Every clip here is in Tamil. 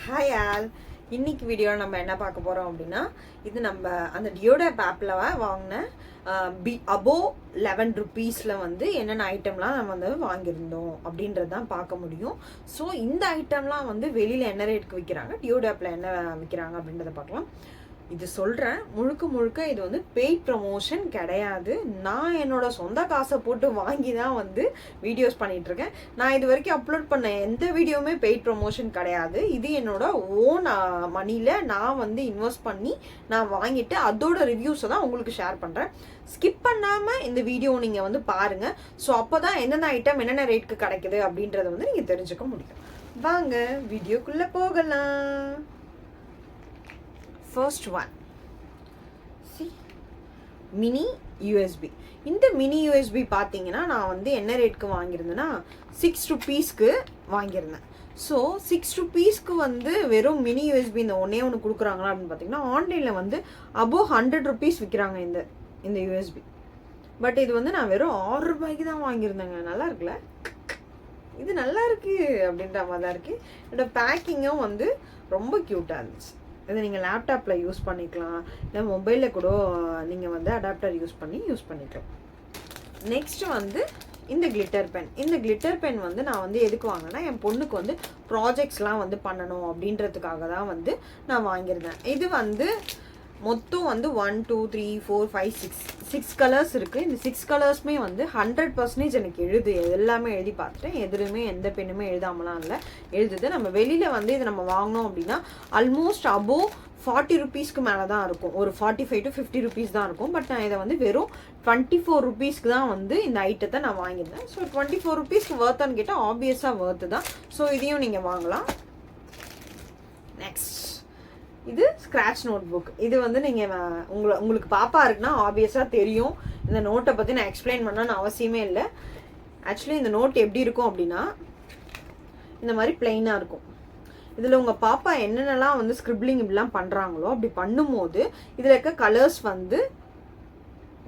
Hi all. இன்னைக்கு வீடியோவில் நம்ம என்ன பார்க்க போகிறோம் அப்படின்னா, இது நம்ம அந்த டியோடப் ஆப்பில் வாங்கின அபோவ் 11 rupeesல வந்து என்னென்ன ஐட்டம்லாம் நம்ம வந்து வாங்கியிருந்தோம் அப்படின்றது தான் பார்க்க முடியும். ஸோ இந்த ஐட்டம்லாம் வந்து வெளியில் என்ன ரேட்டுக்கு விற்கிறாங்க, டியோடப்பில் என்ன விற்கிறாங்க அப்படின்றத பார்க்கலாம். இது சொல்கிறேன், முழுக்க இது வந்து பெய்ட் ப்ரமோஷன் கிடையாது. நான் என்னோட சொந்த காசை போட்டு வாங்கி தான் வந்து வீடியோஸ் பண்ணிகிட்ருக்கேன். நான் இது வரைக்கும் அப்லோட் பண்ண எந்த வீடியோவுமே பெய்ட் ப்ரமோஷன் கிடையாது. இது என்னோட ஓன் மணியில் நான் வந்து இன்வெஸ்ட் பண்ணி நான் வாங்கிட்டு அதோட ரிவ்யூஸை தான் உங்களுக்கு ஷேர் பண்ணுறேன். ஸ்கிப் பண்ணாமல் இந்த வீடியோ நீங்கள் வந்து பாருங்கள். ஸோ அப்போ தான் என்னென்ன ஐட்டம் என்னென்ன ரேட்டுக்கு கிடைக்குது அப்படின்றத வந்து நீங்கள் தெரிஞ்சுக்க முடியும். வாங்க வீடியோக்குள்ளே போகலாம். First one, see, mini USB. இந்த மினி யூஎஸ்பி பார்த்தீங்கன்னா நான் வந்து என்ன ரேட்க்கு வாங்கியிருந்தேன்னா 6 rupeesக்கு வாங்கியிருந்தேன். ஸோ 6 rupeesக்கு வந்து வெறும் மினி யூஎஸ்பி இந்த ஒன்று கொடுக்குறாங்களா அப்படின்னு பார்த்தீங்கன்னா ஆன்லைனில் வந்து அபோவ் 100 rupees விற்கிறாங்க இந்த யூஎஸ்பி. பட் இது வந்து நான் வெறும் 6 ரூபாய்க்கு தான் வாங்கியிருந்தேங்க. நல்லா இருக்குல்ல, இது நல்லா இருக்கு அப்படின்ற மாதிரி தான் இருக்கு. என்னோட பேக்கிங்கும் வந்து ரொம்ப க்யூட்டாக இருந்துச்சு. இதை நீங்கள் லேப்டாப்பில் யூஸ் பண்ணிக்கலாம், இல்லை மொபைலில் கூட நீங்கள் வந்து அடாப்டர் யூஸ் பண்ணிக்கலாம். நெக்ஸ்ட்டு வந்து இந்த கிளிட்டர் பென். இந்த கிளிட்டர் பென் வந்து நான் வந்து எதுக்கு வாங்கினேன்னா, என் பொண்ணுக்கு வந்து ப்ராஜெக்ட்ஸ்லாம் வந்து பண்ணணும் அப்படின்றதுக்காக தான் வந்து நான் வாங்கியிருந்தேன். இது வந்து மொத்தம் வந்து 1 2 3 4 5 6 கலர்ஸ் இருக்குது. இந்த 6 கலர்ஸுமே வந்து 100% எனக்கு எல்லாமே எழுதி பார்த்துட்டேன். எதுவுமே எந்த பெண்ணுமே எழுதாமலாம் இல்லை, எழுதுது. நம்ம வெளியில் வந்து இது நம்ம வாங்கினோம் அப்படின்னா ஆல்மோஸ்ட் அபோவ் 40 rupeesக்கு மேலே தான் இருக்கும். ஒரு 45 to 50 rupees தான் இருக்கும். பட் நான் இதை வந்து வெறும் 24 rupeesக்கு தான் வந்து இந்த ஐட்டத்தை நான் வாங்கியிருந்தேன். ஸோ 24 rupeesக்கு வர்த்தான்னு கேட்டால் ஆப்வியஸாக வர்த்து தான். ஸோ இதையும் நீங்கள் வாங்கலாம். நெக்ஸ்ட் இது ஸ்க்ராட்ச் நோட் புக். இது வந்து நீங்கள் உங்களுக்கு பாப்பா இருக்குன்னா ஆப்வியஸாக தெரியும். இந்த நோட்டை பற்றி நான் எக்ஸ்பிளைன் பண்ணணும்னு அவசியமே இல்லை. ஆக்சுவலி இந்த நோட் எப்படி இருக்கும் அப்படின்னா, இந்த மாதிரி பிளெயினாக இருக்கும். இதில் உங்கள் பாப்பா என்னென்னலாம் வந்து ஸ்கிரிப்ளிங் இப்படிலாம் பண்ணுறாங்களோ அப்படி பண்ணும்போது இதில் இருக்க கலர்ஸ் வந்து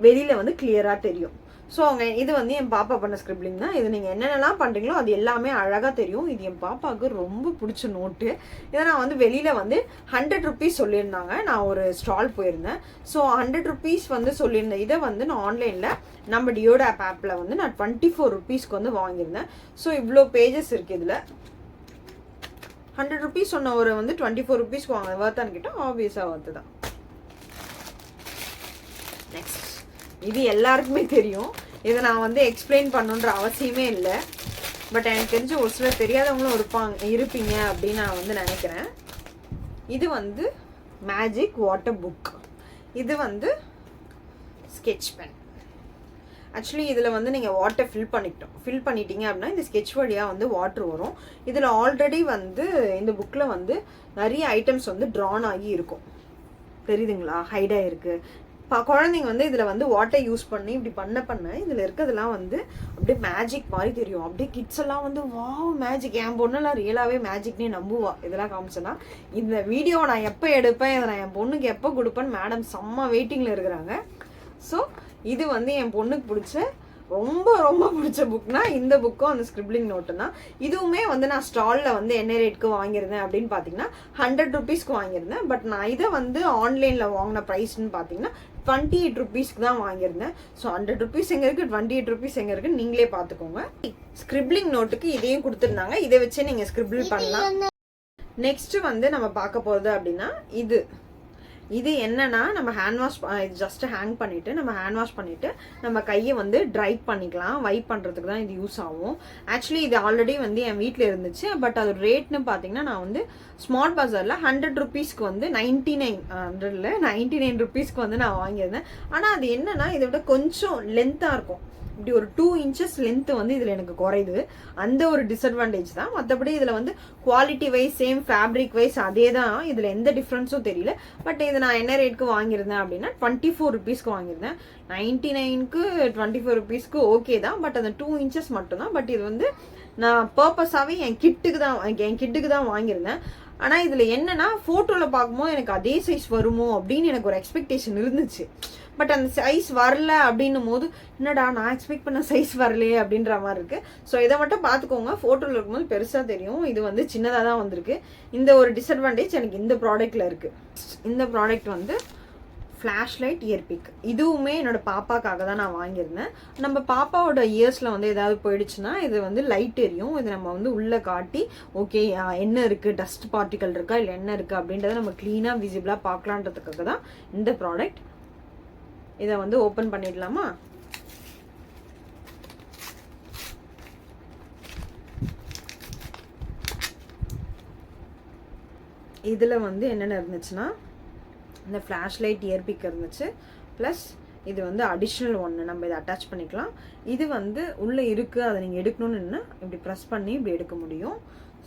வெளியில் வந்து கிளியராக தெரியும். ஸோ அவங்க இது வந்து என் பாப்பா பண்ண ஸ்கிரிப்ளிங் தான். இது நீங்கள் என்னென்னலாம் பண்ணுறீங்களோ அது எல்லாமே அழகாக தெரியும். இது என் பாப்பாவுக்கு ரொம்ப பிடிச்ச நோட்டு. இதை நான் வந்து வெளியில் வந்து 100 rupees சொல்லியிருந்தாங்க. நான் ஒரு ஸ்டால் போயிருந்தேன். ஸோ 100 rupees வந்து சொல்லியிருந்தேன். இதை வந்து நான் ஆன்லைனில் நம்ம டியோடப் ஆப்பில் வந்து நான் 24 rupeesக்கு வந்து வாங்கியிருந்தேன். ஸோ இவ்வளோ பேஜஸ் இருக்குது இதில். 100 rupees சொன்ன ஒரு வந்து 24 rupeesக்கு வாங்க வர்த்தான்னு கேட்டால் ஆப்வியஸாக வர்த்து தான். நெக்ஸ்ட் இது எல்லாருக்குமே தெரியும். இதை நான் வந்து எக்ஸ்பிளைன் பண்ணுன்ற அவசியமே இல்லை. பட் எனக்கு தெரிஞ்ச ஒரு சிலர் தெரியாதவங்களும் இருப்பீங்க அப்படின்னு நான் வந்து நினைக்கிறேன். இது வந்து மேஜிக் வாட்டர் புக். இது வந்து ஸ்கெட்ச் பென். ஆக்சுவலி இதில் வந்து நீங்கள் வாட்டர் ஃபில் பண்ணிட்டீங்க அப்படின்னா இந்த ஸ்கெட்ச் வழியாக வந்து வாட்டர் வரும். இதில் ஆல்ரெடி வந்து இந்த புக்கில் வந்து நிறைய ஐட்டம்ஸ் வந்து ட்ரான் ஆகி இருக்கும். தெரியுதுங்களா, ஹைடாக இருக்குது. குழந்தைங்க வந்து இதில் வந்து வாட்டர் யூஸ் பண்ணி இப்படி பண்ண இதில் இருக்கிறதுலாம் வந்து அப்படியே மேஜிக் மாதிரி தெரியும். அப்படியே கிட்ஸ் எல்லாம் வந்து வாவ் மேஜிக், என் பொண்ணெல்லாம் ரியலாகவே மேஜிக்னே நம்புவா. இதெல்லாம் காமிச்சேன்னா இந்த வீடியோ நான் எப்போ எடுப்பேன், இதை நான் என் பொண்ணுக்கு எப்போ கொடுப்பேன்னு மேடம் செம்ம வெயிட்டிங்கில் இருக்கிறாங்க. ஸோ இது வந்து என் பொண்ணுக்கு பிடிச்ச ரொம்ப பிடிச்ச புக்னா இந்த புக்கும் அந்த ஸ்கிரிப்ளிங் நோட்டு தான். இதுவுமே வந்து நான் ஸ்டாலில் வந்து என்ன ரேட்டுக்கு வாங்கியிருந்தேன் அப்படின்னு பார்த்தீங்கன்னா 100 rupeesக்கு வாங்கியிருந்தேன். பட் நான் இதை வந்து ஆன்லைனில் வாங்கின ப்ரைஸ்ன்னு பார்த்தீங்கன்னா 28 rupeesக்கு தான் வாங்கியிருந்தேன். ஸோ 100 rupees எங்கே இருக்குது, 28 rupees எங்கே இருக்குன்னு நீங்களே பார்த்துக்கோங்க. ஸ்கிரிப்ளிங் நோட்டுக்கு இதையும் கொடுத்துருந்தாங்க. இதை வச்சு நீங்கள் ஸ்கிரிப்ளிங் பண்ணலாம். நெக்ஸ்ட் வந்து நம்ம பார்க்க போகிறது அப்படின்னா இது என்னன்னா, நம்ம ஹேண்ட் வாஷ் ஜஸ்ட் ஹேங் பண்ணிவிட்டு நம்ம கையை வந்து ட்ரை பண்ணிக்கலாம். வைப் பண்ணுறதுக்கு தான் இது யூஸ் ஆகும். ஆக்சுவலி இது ஆல்ரெடி வந்து என் வீட்டில் இருந்துச்சு. பட் அது ரேட்னு பார்த்தீங்கன்னா நான் வந்து ஸ்மார்ட் பஜாரில் 100 rupeesக்கு வந்து 99 rupeesக்கு வந்து நான் வாங்கியிருந்தேன். ஆனால் அது என்னன்னா இதை விட கொஞ்சம் லென்த்தாக இருக்கும். இப்படி ஒரு 2 inches லென்த்து வந்து இதில் எனக்கு குறையுது. அந்த ஒரு டிஸ்அட்வான்டேஜ் தான். மற்றபடி இதில் வந்து quality wise same fabric wise அதே தான். இதில் எந்த டிஃப்ரென்ஸும் தெரியல. பட் இது நான் என்ன ரேட்டுக்கு வாங்கியிருந்தேன் அப்படின்னா 24 rupeesக்கு வாங்கியிருந்தேன். 99க்கு 24 rupeesக்கு ஓகே தான். பட் அந்த 2 inches மட்டும்தான். பட் இது வந்து நான் பர்பஸாகவே என் கிட்டுக்கு தான் வாங்கியிருந்தேன். ஆனால் இதில் என்னன்னா ஃபோட்டோவில் பார்க்கும்போது எனக்கு அதே சைஸ் வருமோ அப்படின்னு எனக்கு ஒரு எக்ஸ்பெக்டேஷன் இருந்துச்சு. பட் அந்த சைஸ் வரல அப்படின்னும் போது என்னடா நான் எக்ஸ்பெக்ட் பண்ண சைஸ் வரலையே அப்படின்ற மாதிரி இருக்குது. ஸோ இதை மட்டும் பார்த்துக்கோங்க, ஃபோட்டோவில் இருக்கும்போது பெருசாக தெரியும், இது வந்து சின்னதாக தான் வந்திருக்கு. இந்த ஒரு டிஸ்அட்வான்டேஜ் எனக்கு இந்த ப்ராடக்ட்டில் இருக்குது. இந்த ப்ராடக்ட் வந்து ஃப்ளாஷ் லைட் இயர்பிக். இதுவுமே என்னோட பாப்பாக்காக தான் நான் வாங்கியிருந்தேன். நம்ம பாப்பாவோட இயர்ஸில் வந்து ஏதாவது போயிடுச்சுன்னா இது வந்து லைட் எரியும். இது நம்ம வந்து உள்ளே காட்டி ஓகே என்ன இருக்குது, டஸ்ட் பார்ட்டிகல் இருக்கா இல்லை என்ன இருக்குது அப்படின்றத நம்ம க்ளீனாக விசிபிளாக பார்க்கலான்றதுக்காக தான் இந்த ப்ராடக்ட். இதை வந்து ஓப்பன் பண்ணிடலாமா? இதில் வந்து என்னென்ன இருந்துச்சுன்னா இந்த ஃப்ளாஷ் லைட் இயர்பிக் இருந்துச்சு, ப்ளஸ் இது வந்து அடிஷ்னல் ஒன்று நம்ம இதை அட்டாச் பண்ணிக்கலாம். இது வந்து உள்ளே இருக்குது, அதை நீங்கள் எடுக்கணும்னு இப்படி ப்ரெஸ் பண்ணி இப்படி எடுக்க முடியும்.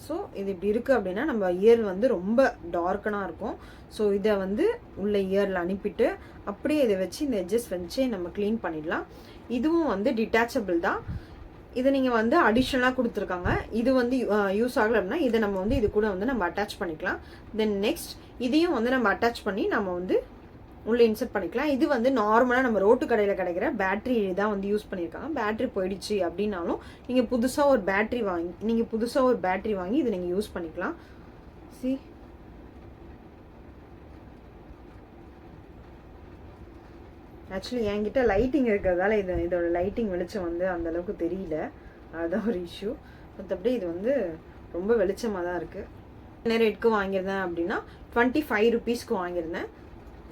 ஸோ இது இப்படி இருக்குது அப்படின்னா நம்ம இயர் வந்து ரொம்ப டார்க்கனாக இருக்கும். ஸோ இதை வந்து உள்ள இயரில் அனுப்பிட்டு அப்படியே இதை வச்சு இந்த எட்ஜஸ் வச்சு நம்ம க்ளீன் பண்ணிடலாம். இதுவும் வந்து டிட்டாச்சபிள் தான். இதை நீங்கள் வந்து அடிஷ்னலாக கொடுத்துருக்காங்க. இது வந்து யூஸ் ஆகலை அப்படின்னா இதை நம்ம வந்து இது கூட வந்து நம்ம அட்டாச் பண்ணிக்கலாம். தென் நெக்ஸ்ட் இதையும் வந்து நம்ம அட்டாச் பண்ணி நம்ம வந்து உள்ளே இன்சர்ட் பண்ணிக்கலாம். இது வந்து நார்மலாக நம்ம ரோட்டு கடையில் கிடைக்கிற பேட்ரி தான் வந்து யூஸ் பண்ணியிருக்காங்க. பேட்ரி போயிடுச்சு அப்படின்னாலும் நீங்கள் புதுசாக ஒரு பேட்ரி வாங்கி இதை நீங்கள் யூஸ் பண்ணிக்கலாம். சி ஆக்சுவலி என்கிட்ட லைட்டிங் இருக்கிறதால இதோட லைட்டிங் வெளிச்சம் வந்து அந்த அளவுக்கு தெரியல, அதுதான் ஒரு இஷ்யூ. மற்றபடி இது வந்து ரொம்ப வெளிச்சமாக தான் இருக்குது. என்ன ரேட்டுக்கு வாங்கியிருந்தேன் அப்படின்னா 25 rupeesக்கு வாங்கியிருந்தேன்.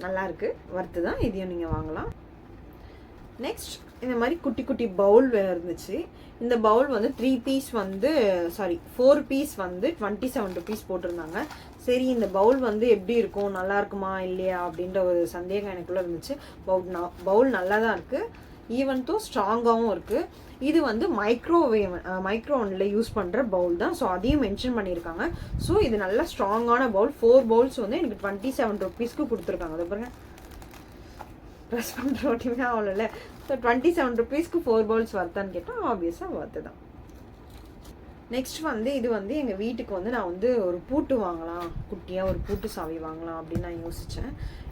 நல்லாயிருக்கு, ஒர்த்து தான், இதையும் நீங்கள் வாங்கலாம். நெக்ஸ்ட் இந்த மாதிரி குட்டி குட்டி பவுல் இருந்துச்சு. இந்த பவுல் வந்து 4 பீஸ் வந்து 27 rupees போட்டிருந்தாங்க. சரி இந்த பவுல் வந்து எப்படி இருக்கும், நல்லா இருக்குமா இல்லையா அப்படின்ற ஒரு சந்தேகம் எனக்குள்ளே இருந்துச்சு. பவுல் நல்லா தான் இருக்குது, ஈவன் தோ ஸ்ட்ராங்காகவும் இருக்குது. இது வந்து மைக்ரோவேவ்ல யூஸ் பண்ணுற பவுல் தான். ஸோ அதையும் மென்ஷன் பண்ணியிருக்காங்க. ஸோ இது நல்ல ஸ்ட்ராங்கான பவுல். 4 bowls வந்து எனக்கு 27 rupeesக்கு கொடுத்துருக்காங்க. அதை பாருங்க, ப்ரெஸ் பண்ணுற ஓட்டியுமே அவ்வளோல. ஸோ 27 rupeesக்கு 4 bowls வர்த்தான்னு கேட்டால் ஆப்வியஸாக வர்த்து தான். நெக்ஸ்ட் வந்து இது வந்து எங்கள் வீட்டுக்கு வந்து நான் வந்து ஒரு பூட்டு வாங்கலாம், குட்டியாக ஒரு பூட்டு சாவி வாங்கலாம் அப்படின்னு நான் யோசித்தேன்.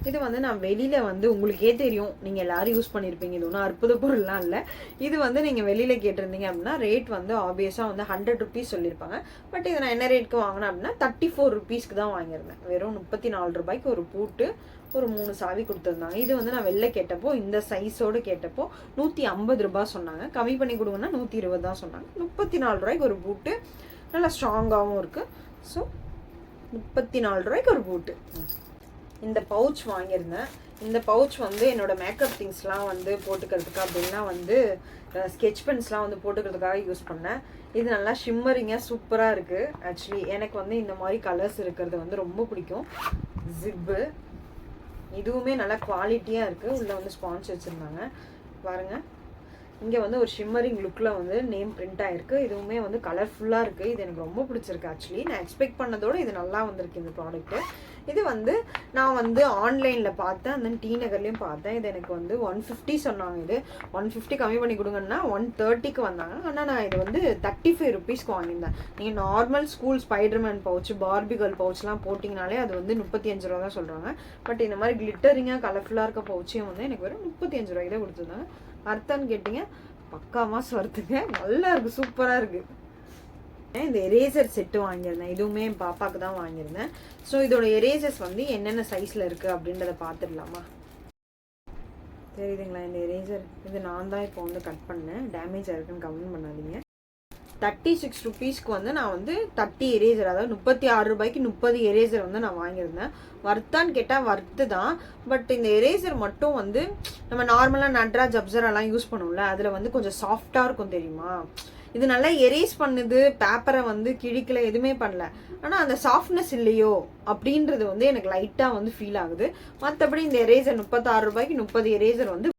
இது வந்து நான் வெளியில் வந்து உங்களுக்கே தெரியும், நீங்கள் எல்லோரும் யூஸ் பண்ணியிருப்பீங்க, இது ஒன்றும் அற்புத பொருள்லாம் இல்லை. இது வந்து நீங்கள் வெளியில் கேட்டிருந்தீங்க அப்படின்னா ரேட் வந்து ஆப்வியஸாக வந்து 100 rupees சொல்லியிருப்பாங்க. பட் இதை நான் என்ன ரேட்டுக்கு வாங்கினேன் அப்படின்னா 34 rupeesக்கு தான் வாங்கியிருந்தேன். வெறும் 34 ரூபாய்க்கு ஒரு பூட்டு, ஒரு 3 சாவி கொடுத்துருந்தாங்க. இது வந்து நான் வெளில கேட்டப்போ, இந்த சைஸோடு கேட்டப்போ 150 ரூபாய் சொன்னாங்க. கம்மி பண்ணி கொடுங்கன்னா 120 தான் சொன்னாங்க. 34 ரூபாய்க்கு ஒரு பூட்டு, நல்லா ஸ்ட்ராங்காகவும் இருக்குது. ஸோ 34 ரூபாய்க்கு ஒரு பூட்டு. இந்த பவுச் வாங்கியிருந்தேன். இந்த பவுச் வந்து என்னோட மேக்கப் திங்ஸ்லாம் வந்து போட்டுக்கிறதுக்கு அப்படின்னா வந்து ஸ்கெட்ச் பென்ஸ்லாம் வந்து போட்டுக்கிறதுக்காக யூஸ் பண்ணேன். இது நல்லா ஷிம்மரிங்காக சூப்பராக இருக்குது. ஆக்சுவலி எனக்கு வந்து இந்த மாதிரி கலர்ஸ் இருக்கிறது வந்து ரொம்ப பிடிக்கும். ஜிப்பு இதுவுமே நல்லா குவாலிட்டியாக இருக்குது. உள்ளே வந்து ஸ்பான்ஸ் வச்சுருந்தாங்க பாருங்கள். இங்கே வந்து ஒரு ஷிம்மரிங் லுக்கில் வந்து நேம் பிரிண்ட் ஆகிருக்கு. இதுவுமே வந்து கலர்ஃபுல்லாக இருக்குது. இது எனக்கு ரொம்ப பிடிச்சிருக்கு. ஆக்சுவலி நான் எக்ஸ்பெக்ட் பண்ணதோடு இது நல்லா வந்திருக்கு இந்த ப்ராடக்ட்டு. இது வந்து நான் வந்து ஆன்லைனில் பார்த்தேன், அந்த டி நகர்லேயும் பார்த்தேன். இது எனக்கு வந்து 150 சொன்னாங்க. இது 150 கம்மி பண்ணி கொடுங்கன்னா 130க்கு வந்தாங்க. ஆனால் நான் இது வந்து 35 rupeesக்கு வாங்கியிருந்தேன். நீங்கள் normal school Spiderman pouch, Barbie girl பவுச்லாம் போட்டிங்கனாலே அது வந்து 35 ரூபா தான் சொல்கிறாங்க. பட் இந்த மாதிரி கிளிட்டரிங்காக கலர்ஃபுல்லாக இருக்க பவுச்சையும் வந்து எனக்கு வெறும் 35 ரூபாய்க்கு தான் கொடுத்துருந்தாங்க. அர்த்தம்னு கேட்டிங்க, பக்கா மாசம் வருதுங்க, நல்லா இருக்குது, சூப்பராக இருக்குது. இந்த எரேசர் செட்டு வாங்கியிருந்தேன். இதுவுமே என் பாப்பாவுக்கு தான் வாங்கியிருந்தேன். ஸோ இதோட எரேசர்ஸ் வந்து என்னென்ன சைஸில் இருக்குது அப்படின்றத பார்த்துடலாமா? தெரியுதுங்களா இந்த எரேசர்? இது நான் தான் இப்போ வந்து கட் பண்ணேன், டேமேஜ் ஆகிருக்குன்னு கமெண்ட் பண்ணாதீங்க. 36 rupeesக்கு வந்து நான் வந்து 30 எரேசர், அதாவது 36 ரூபாய்க்கு 30 எரேசர் வந்து நான் வாங்கியிருந்தேன். வர்த்தான்னு கேட்டால் வர்த்து தான். பட் இந்த எரேசர் மட்டும் வந்து நம்ம நார்மலாக நட்ராஜ் அப்சரெல்லாம் யூஸ் பண்ணுவோம்ல, அதில் வந்து கொஞ்சம் சாஃப்டாக இருக்கும் தெரியுமா. இது நல்லா எரேஸ் பண்ணுது, பேப்பரை வந்து கிழிக்கல, எதுவுமே பண்ணல. ஆனால் அந்த சாஃப்ட்னஸ் இல்லையோ அப்படின்றது வந்து எனக்கு லைட்டாக வந்து ஃபீல் ஆகுது. மற்றபடி இந்த எரேசர் 36 ரூபாய்க்கு 30 எரேசர் வந்து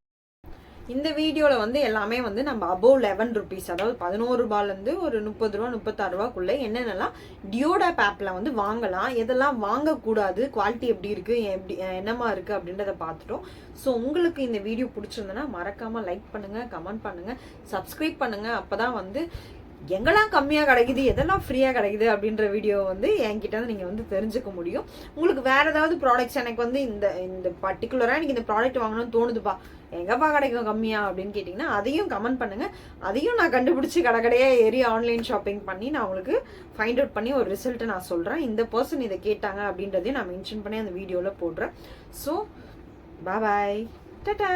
இந்த வீடியோவில் வந்து எல்லாமே வந்து நம்ம அபோவ் 11 rupees, அதாவது 11 ரூபாயிலேருந்து ஒரு 30 ரூபா 36 ரூபாக்குள்ளே என்னென்னலாம் டியோடாப் ஆப்பில் வந்து வாங்கலாம், எதெல்லாம் வாங்கக்கூடாது, குவாலிட்டி எப்படி இருக்குது, என்னமா இருக்குது அப்படின்றத பார்த்துட்டோம். ஸோ உங்களுக்கு இந்த வீடியோ பிடிச்சிருந்ததுன்னா மறக்காமல் லைக் பண்ணுங்கள், கமெண்ட் பண்ணுங்கள், சப்ஸ்கிரைப் பண்ணுங்கள். அப்போ தான் வந்து எங்கெல்லாம் கம்மியாக கிடைக்குது, எதெல்லாம் ஃப்ரீயாக கிடைக்குது அப்படின்ற வீடியோ வந்து என்கிட்ட வந்து நீங்கள் வந்து தெரிஞ்சுக்க முடியும். உங்களுக்கு வேறு ஏதாவது ப்ராடக்ட்ஸ் எனக்கு வந்து இந்த பர்டிகுலராக எனக்கு இந்த ப்ராடக்ட் வாங்கணும்னு தோணுதுப்பா, எங்கப்பா கிடைக்கும் கம்மியாக அப்படின்னு கேட்டிங்கன்னா அதையும் கமெண்ட் பண்ணுங்கள். அதையும் நான் கண்டுபிடிச்சி கடைக்கடையாக ஏறி ஆன்லைன் ஷாப்பிங் பண்ணி நான் உங்களுக்கு ஃபைண்ட் அவுட் பண்ணி ஒரு ரிசல்ட்டை நான் சொல்கிறேன். இந்த பர்சன் இதை கேட்டாங்க அப்படின்றதையும் நான் மென்ஷன் பண்ணி அந்த வீடியோவில் போடுறேன். So bye, Tata.